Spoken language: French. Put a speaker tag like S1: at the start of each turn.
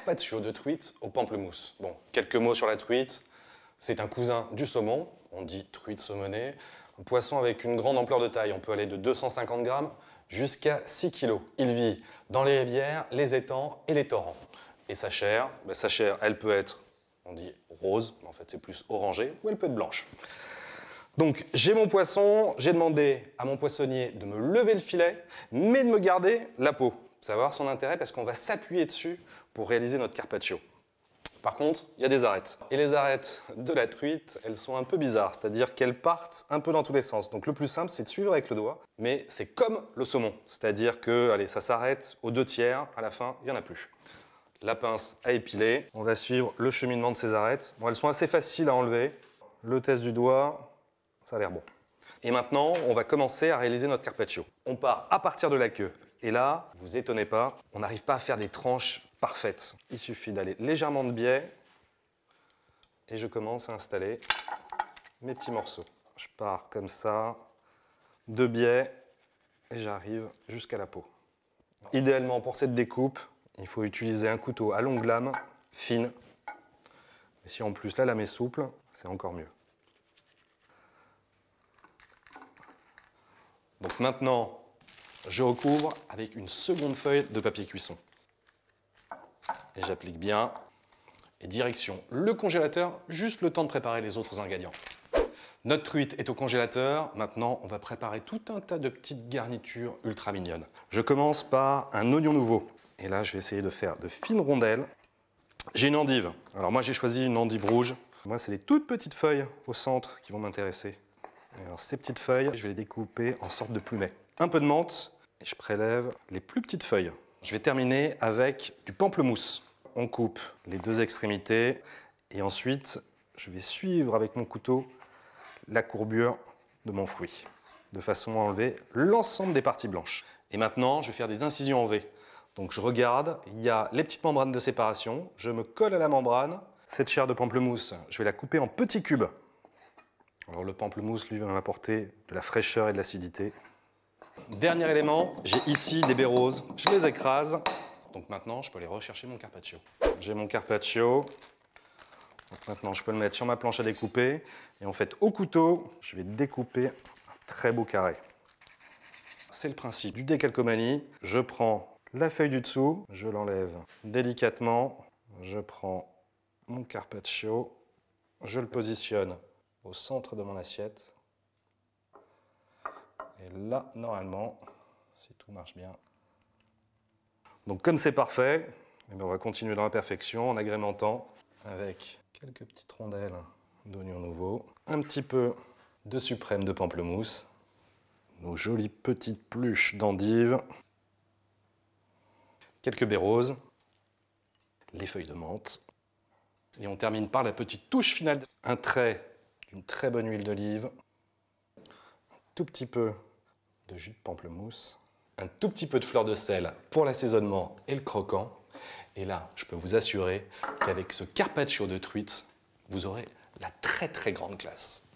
S1: carpaccio de truite au pamplemousse. Bon, quelques mots sur la truite. C'est un cousin du saumon, on dit truite saumonée. Un poisson avec une grande ampleur de taille, on peut aller de 250 grammes jusqu'à 6 kg. Il vit dans les rivières, les étangs et les torrents. Et sa chair, elle peut être, on dit rose, mais en fait c'est plus orangé, ou elle peut être blanche. Donc j'ai mon poisson, j'ai demandé à mon poissonnier de me lever le filet, mais de me garder la peau. Ça va avoir son intérêt parce qu'on va s'appuyer dessus pour réaliser notre carpaccio. Par contre, il y a des arêtes. Et les arêtes de la truite, elles sont un peu bizarres, c'est-à-dire qu'elles partent un peu dans tous les sens. Donc le plus simple, c'est de suivre avec le doigt, mais c'est comme le saumon. C'est-à-dire que, allez, ça s'arrête aux 2/3, à la fin, il n'y en a plus. La pince à épiler, on va suivre le cheminement de ces arêtes. Bon, elles sont assez faciles à enlever. Le test du doigt, ça a l'air bon. Et maintenant, on va commencer à réaliser notre carpaccio. On part à partir de la queue. Et là, vous étonnez pas, on n'arrive pas à faire des tranches parfaites. Il suffit d'aller légèrement de biais et je commence à installer mes petits morceaux. Je pars comme ça, de biais, et j'arrive jusqu'à la peau. Idéalement, pour cette découpe, il faut utiliser un couteau à longue lame, fine. Et si en plus la lame est souple, c'est encore mieux. Donc maintenant, je recouvre avec une seconde feuille de papier cuisson. Et j'applique bien. Et direction le congélateur, juste le temps de préparer les autres ingrédients. Notre truite est au congélateur. Maintenant, on va préparer tout un tas de petites garnitures ultra mignonnes. Je commence par un oignon nouveau. Et là, je vais essayer de faire de fines rondelles. J'ai une endive. Alors moi, j'ai choisi une endive rouge. Moi, c'est les toutes petites feuilles au centre qui vont m'intéresser. Alors ces petites feuilles, je vais les découper en sorte de plumet. Un peu de menthe, et je prélève les plus petites feuilles. Je vais terminer avec du pamplemousse. On coupe les deux extrémités et ensuite, je vais suivre avec mon couteau la courbure de mon fruit, de façon à enlever l'ensemble des parties blanches. Et maintenant, je vais faire des incisions en V. Donc je regarde, il y a les petites membranes de séparation, je me colle à la membrane. Cette chair de pamplemousse, je vais la couper en petits cubes. Alors le pamplemousse, lui, va m'apporter de la fraîcheur et de l'acidité. Dernier élément, j'ai ici des baies roses, je les écrase. Donc maintenant, je peux aller rechercher mon carpaccio. J'ai mon carpaccio. Donc maintenant, je peux le mettre sur ma planche à découper. Et en fait, au couteau, je vais découper un très beau carré. C'est le principe du décalcomanie. Je prends la feuille du dessous, je l'enlève délicatement. Je prends mon carpaccio, je le positionne au centre de mon assiette. Et là, normalement, si tout marche bien. Donc comme c'est parfait, eh bien, on va continuer dans la perfection en agrémentant avec quelques petites rondelles d'oignons nouveaux, un petit peu de suprême de pamplemousse, nos jolies petites pluches d'endive, quelques baies roses, les feuilles de menthe. Et on termine par la petite touche finale, un trait d'une très bonne huile d'olive, un tout petit peu de jus de pamplemousse, un tout petit peu de fleur de sel pour l'assaisonnement et le croquant. Et là, je peux vous assurer qu'avec ce carpaccio de truite, vous aurez la très très grande classe.